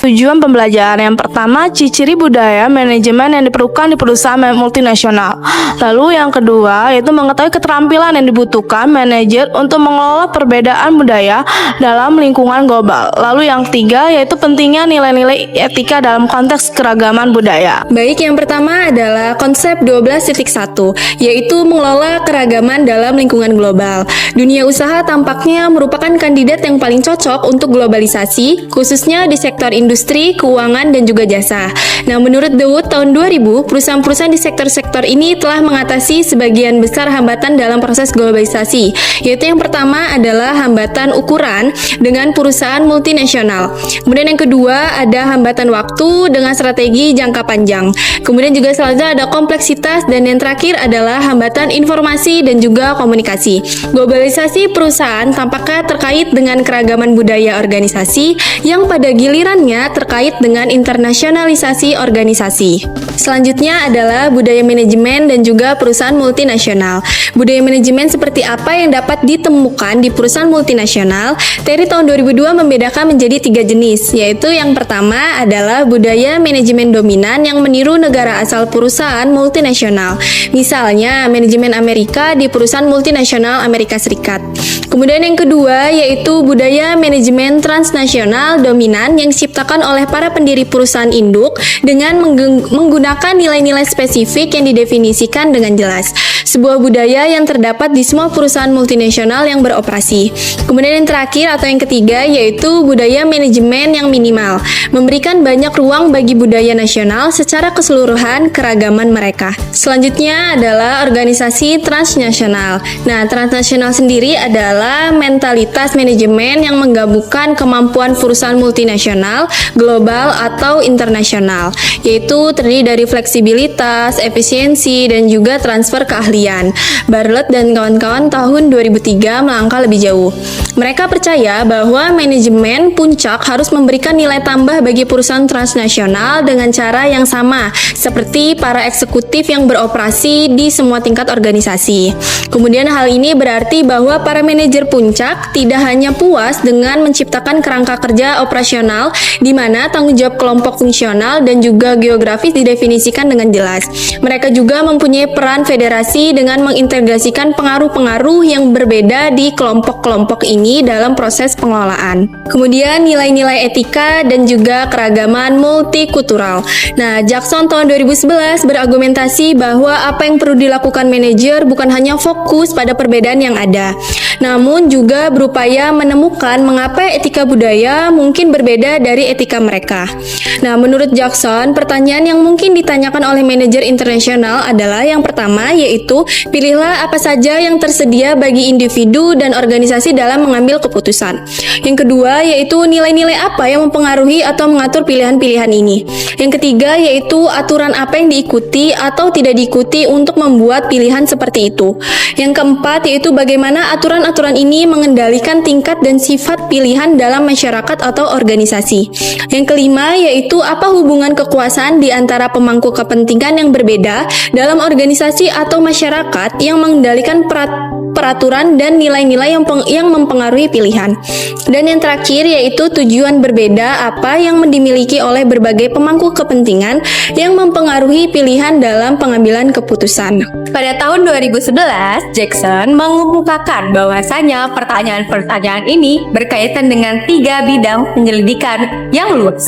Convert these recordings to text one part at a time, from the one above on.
Tujuan pembelajaran yang pertama, ciri-ciri budaya manajemen yang diperlukan di perusahaan multinasional. Lalu yang kedua, yaitu mengetahui keterampilan yang dibutuhkan manajer untuk mengelola perbedaan budaya dalam lingkungan global. Lalu yang ketiga, yaitu pentingnya nilai-nilai etika dalam konteks keragaman budaya. Baik, yang pertama adalah konsep 12.1, yaitu mengelola keragaman dalam lingkungan global. Dunia usaha tampaknya merupakan kandidat yang paling cocok untuk globalisasi, khususnya di sektor industri, keuangan, dan juga jasa. Nah, menurut The Wood tahun 2000, perusahaan-perusahaan di sektor-sektor ini telah mengatasi sebagian besar hambatan dalam proses globalisasi, yaitu yang pertama adalah hambatan ukuran dengan perusahaan multinasional. Kemudian yang kedua ada hambatan waktu dengan strategi jangka panjang. Kemudian juga selanjutnya ada kompleksitas, dan yang terakhir adalah hambatan informasi dan juga komunikasi. Globalisasi perusahaan tampaknya terkait dengan keragaman budaya organisasi yang pada gilirannya terkait dengan internasionalisasi organisasi. Selanjutnya adalah budaya manajemen dan juga perusahaan multinasional. Budaya manajemen seperti apa yang dapat ditemukan di perusahaan multinasional? Terry tahun 2002 membedakan menjadi 3 jenis, yaitu yang pertama adalah budaya manajemen dominan yang meniru negara asal perusahaan multinasional. Misalnya, manajemen Amerika di perusahaan multinasional Amerika Serikat. Kemudian yang kedua yaitu budaya manajemen transnasional dominan yang diciptakan oleh para pendiri perusahaan induk dengan menggunakan nilai-nilai spesifik yang didefinisikan dengan jelas. Sebuah budaya yang terdapat di semua perusahaan multinasional yang beroperasi. Kemudian yang terakhir atau yang ketiga yaitu budaya manajemen yang minimal, memberikan banyak ruang bagi budaya nasional secara keseluruhan keragaman mereka. Selanjutnya adalah organisasi transnasional. Nah, transnasional sendiri adalah mentalitas manajemen yang menggabungkan kemampuan perusahaan multinasional, global atau internasional, yaitu terdiri dari fleksibilitas, efisiensi, dan juga transfer keahlian. Bartlett dan kawan-kawan tahun 2003 melangkah lebih jauh. Mereka percaya bahwa manajemen puncak harus memberikan nilai tambah bagi perusahaan transnasional dengan cara yang sama, seperti para eksekutif yang beroperasi di semua tingkat organisasi. Kemudian hal ini berarti bahwa para manajer puncak tidak hanya puas dengan menciptakan kerangka kerja operasional di mana tanggung jawab kelompok fungsional dan juga geografis didefinisikan dengan jelas. Mereka juga mempunyai peran federasi dengan mengintegrasikan pengaruh-pengaruh yang berbeda di kelompok-kelompok ini dalam proses pengelolaan. Kemudian nilai-nilai etika dan juga keragaman multikultural. Nah, Jackson tahun 2011 berargumentasi bahwa apa yang perlu dilakukan manajer bukan hanya fokus pada perbedaan yang ada, namun juga berupaya menemukan mengapa etika budaya mungkin berbeda dari etika mereka. Nah, menurut Jackson, pertanyaan yang mungkin ditanyakan oleh manajer internasional adalah yang pertama yaitu pilihlah apa saja yang tersedia bagi individu dan organisasi dalam mengambil keputusan. Yang kedua yaitu nilai-nilai apa yang mempengaruhi atau mengatur pilihan-pilihan ini. Yang ketiga yaitu aturan apa yang diikuti atau tidak diikuti untuk membuat pilihan seperti itu. Yang keempat yaitu bagaimana aturan-aturan ini mengendalikan tingkat dan sifat pilihan dalam masyarakat atau organisasi. Yang kelima yaitu apa hubungan kekuasaan di antara pemangku kepentingan yang berbeda dalam organisasi atau masyarakat yang mengendalikan peraturan dan nilai-nilai yang mempengaruhi pilihan. Dan yang terakhir yaitu tujuan berbeda apa yang dimiliki oleh berbagai pemangku kepentingan yang mempengaruhi pilihan dalam pengambilan keputusan. Pada tahun 2011, Jackson mengemukakan bahwasanya pertanyaan-pertanyaan ini berkaitan dengan 3 bidang penyelidikan yang luas.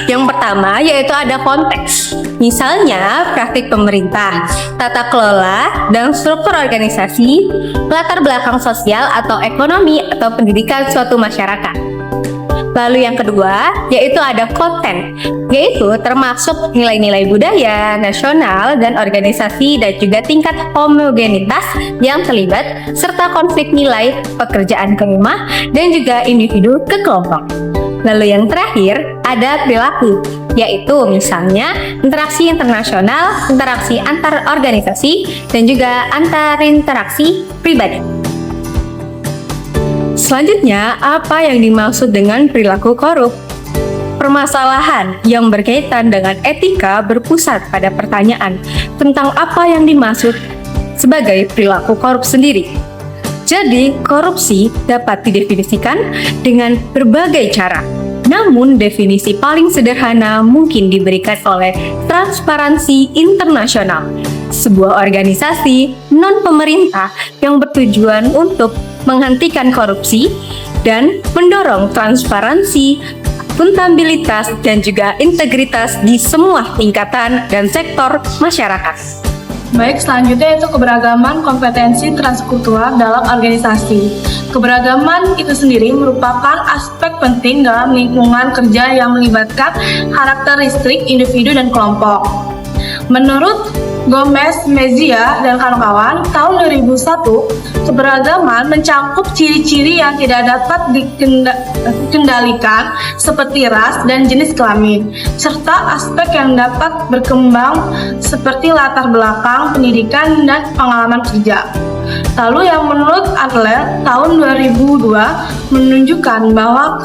Yang pertama yaitu ada konteks, misalnya praktik pemerintah, tata kelola, dan struktur organisasi, latar belakang sosial atau ekonomi atau pendidikan suatu masyarakat. Lalu yang kedua yaitu ada konten, yaitu termasuk nilai-nilai budaya, nasional, dan organisasi dan juga tingkat homogenitas yang terlibat serta konflik nilai pekerjaan ke rumah dan juga individu ke kelompok. Lalu yang terakhir ada perilaku, yaitu misalnya interaksi internasional, interaksi antar organisasi, dan juga antar interaksi pribadi. Selanjutnya, apa yang dimaksud dengan perilaku korup? Permasalahan yang berkaitan dengan etika berpusat pada pertanyaan tentang apa yang dimaksud sebagai perilaku korup sendiri. Jadi, korupsi dapat didefinisikan dengan berbagai cara, Namun, definisi paling sederhana mungkin diberikan oleh Transparansi Internasional, sebuah organisasi non-pemerintah yang bertujuan untuk menghentikan korupsi dan mendorong transparansi, akuntabilitas, dan juga integritas di semua tingkatan dan sektor masyarakat. Baik, selanjutnya itu keberagaman kompetensi transkultural dalam organisasi. Keberagaman itu sendiri merupakan aspek penting dalam lingkungan kerja yang melibatkan karakteristik individu dan kelompok. Menurut Gomez Mejia dan kawan-kawan, tahun 2001, keberagaman mencakup ciri-ciri yang tidak dapat dikendalikan seperti ras dan jenis kelamin, serta aspek yang dapat berkembang seperti latar belakang, pendidikan, dan pengalaman kerja. Lalu yang menurut Adler tahun 2002 menunjukkan bahwa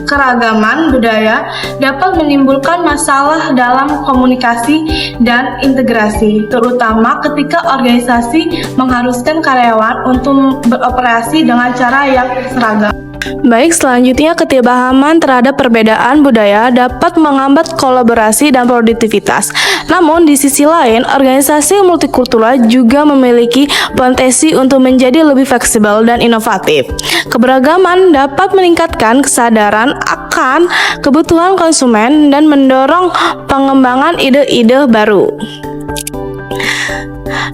keragaman budaya dapat menimbulkan masalah dalam komunikasi dan integrasi, terutama ketika organisasi mengharuskan karyawan untuk beroperasi dengan cara yang seragam. Baik, selanjutnya ketidakpahaman terhadap perbedaan budaya dapat menghambat kolaborasi dan produktivitas. Namun di sisi lain, organisasi multikultural juga memiliki potensi untuk menjadi lebih fleksibel dan inovatif. Keberagaman dapat meningkatkan kesadaran akan kebutuhan konsumen dan mendorong pengembangan ide-ide baru.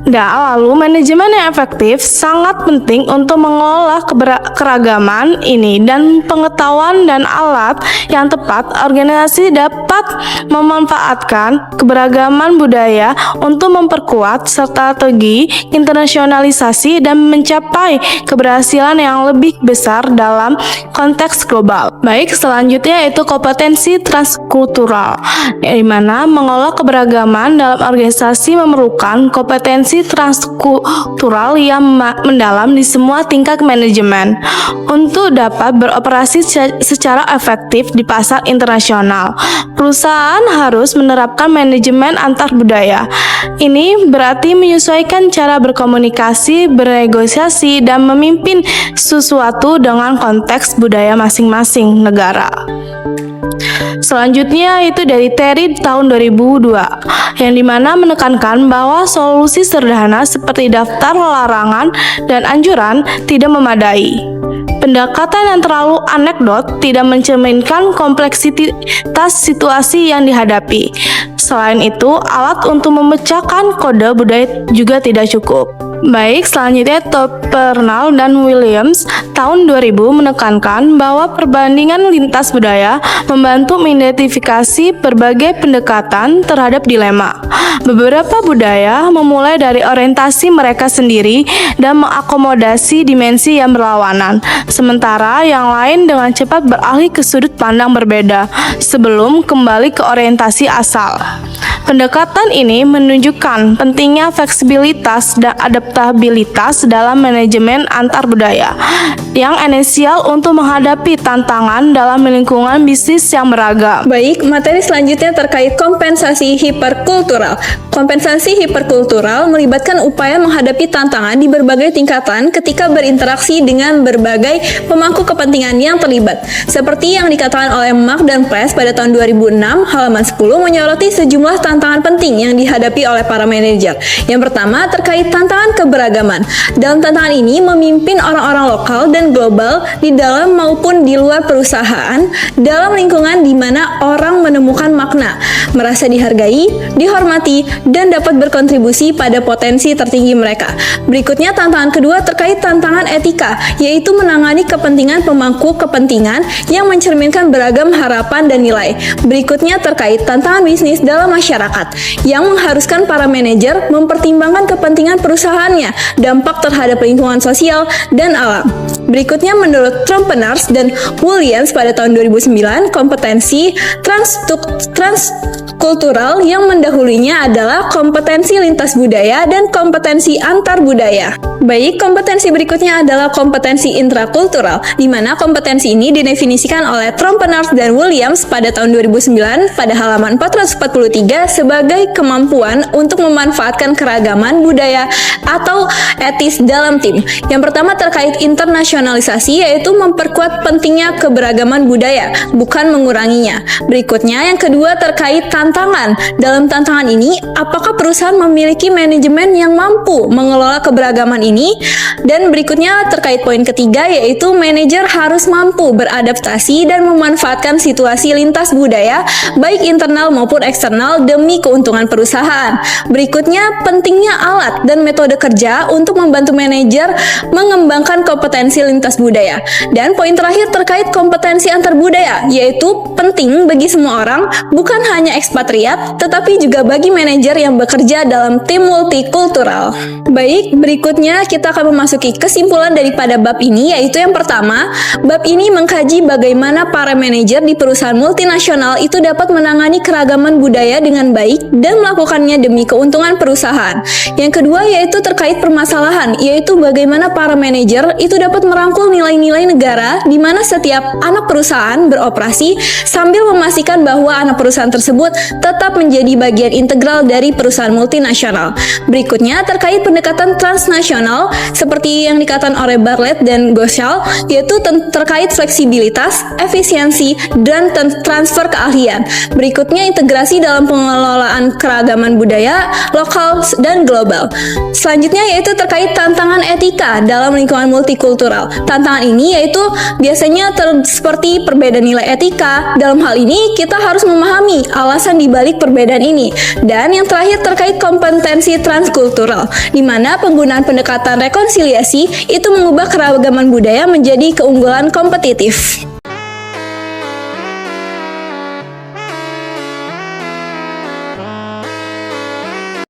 Lalu manajemen yang efektif sangat penting untuk mengolah keragaman ini, dan pengetahuan dan alat yang tepat. Organisasi dapat memanfaatkan keberagaman budaya untuk memperkuat strategi internasionalisasi dan mencapai keberhasilan yang lebih besar dalam konteks global. Baik, selanjutnya itu kompetensi transkultural, di mana mengolah keberagaman dalam organisasi memerlukan kompetensi transkultural yang mendalam di semua tingkat manajemen untuk dapat beroperasi secara efektif di pasar internasional. Perusahaan harus menerapkan manajemen antar budaya. Ini berarti menyesuaikan cara berkomunikasi, bernegosiasi, dan memimpin sesuatu dengan konteks budaya masing-masing negara. Selanjutnya itu dari Terry tahun 2002, yang dimana menekankan bahwa solusi sederhana seperti daftar larangan dan anjuran tidak memadai. Pendekatan yang terlalu anekdot tidak mencerminkan kompleksitas situasi yang dihadapi. Selain itu, alat untuk memecahkan kode budaya juga tidak cukup. Baik, selanjutnya Topernal dan Williams tahun 2000 menekankan bahwa perbandingan lintas budaya membantu mengidentifikasi berbagai pendekatan terhadap dilema. Beberapa budaya memulai dari orientasi mereka sendiri dan mengakomodasi dimensi yang berlawanan, sementara yang lain dengan cepat beralih ke sudut pandang berbeda sebelum kembali ke orientasi asal. Pendekatan ini menunjukkan pentingnya fleksibilitas dan adaptabilitas dalam manajemen antar budaya yang esensial untuk menghadapi tantangan dalam lingkungan bisnis yang beragam. Baik, materi selanjutnya terkait kompensasi hiperkultural. Kompensasi hiperkultural melibatkan upaya menghadapi tantangan di berbagai tingkatan ketika berinteraksi dengan berbagai pemangku kepentingan yang terlibat. Seperti yang dikatakan oleh Mark dan Press pada tahun 2006, halaman 10 menyoroti sejumlah tantangan penting yang dihadapi oleh para manajer. Yang pertama terkait tantangan keberagaman. Dalam tantangan ini memimpin orang-orang lokal dan global di dalam maupun di luar perusahaan dalam lingkungan di mana orang menemukan makna, merasa dihargai, dihormati, dan dapat berkontribusi pada potensi tertinggi mereka. Berikutnya tantangan kedua terkait tantangan etika, yaitu menangani kepentingan pemangku kepentingan yang mencerminkan beragam harapan dan nilai. Berikutnya terkait tantangan bisnis dalam masyarakat, yang mengharuskan para manajer mempertimbangkan kepentingan perusahaannya, dampak terhadap lingkungan sosial dan alam. Berikutnya menurut Tromperners dan Williams pada tahun 2009, kompetensi transkultural yang mendahulunya adalah kompetensi lintas budaya dan kompetensi antar budaya. Baik, kompetensi berikutnya adalah kompetensi intrakultural, di mana kompetensi ini didefinisikan oleh Trompeners dan Williams pada tahun 2009 pada halaman 443 sebagai kemampuan untuk memanfaatkan keragaman budaya atau etis dalam tim. Yang pertama terkait internasionalisasi, yaitu memperkuat pentingnya keberagaman budaya, bukan menguranginya. Berikutnya, yang kedua terkait tantangan. Dalam tantangan ini, apakah perusahaan memiliki manajemen yang mampu mengelola keberagaman ini? Dan berikutnya terkait poin ketiga, yaitu manajer harus mampu beradaptasi dan memanfaatkan situasi lintas budaya baik internal maupun eksternal demi keuntungan perusahaan. Berikutnya, pentingnya alat dan metode kerja untuk membantu manajer mengembangkan kompetensi lintas budaya. Dan poin terakhir terkait kompetensi antar budaya, yaitu penting bagi semua orang, bukan hanya ekspatriat tetapi juga bagi manajer yang bekerja dalam tim multikultural. Baik, berikutnya kita akan memasuki kesimpulan daripada bab ini, yaitu yang pertama, bab ini mengkaji bagaimana para manajer di perusahaan multinasional itu dapat menangani keragaman budaya dengan baik dan melakukannya demi keuntungan perusahaan. Yang kedua yaitu terkait permasalahan, yaitu bagaimana para manajer itu dapat merangkul nilai-nilai negara di mana setiap anak perusahaan beroperasi sambil memastikan bahwa anak perusahaan tersebut tetap menjadi bagian integral dari perusahaan multinasional. Berikutnya terkait pendekatan transnasional seperti yang dikatakan oleh Bartlett dan Goshal, yaitu terkait fleksibilitas, efisiensi, dan transfer keahlian. Berikutnya integrasi dalam pengelolaan keragaman budaya lokal dan global. Selanjutnya yaitu terkait tantangan etika dalam lingkungan multikultural. Tantangan ini yaitu biasanya seperti perbedaan nilai etika. Dalam hal ini kita harus memahami alasan dibalik perbedaan ini. Dan yang terakhir terkait kompetensi transkultural, di mana penggunaan pendekatan rekonsiliasi itu mengubah keragaman budaya menjadi keunggulan kompetitif.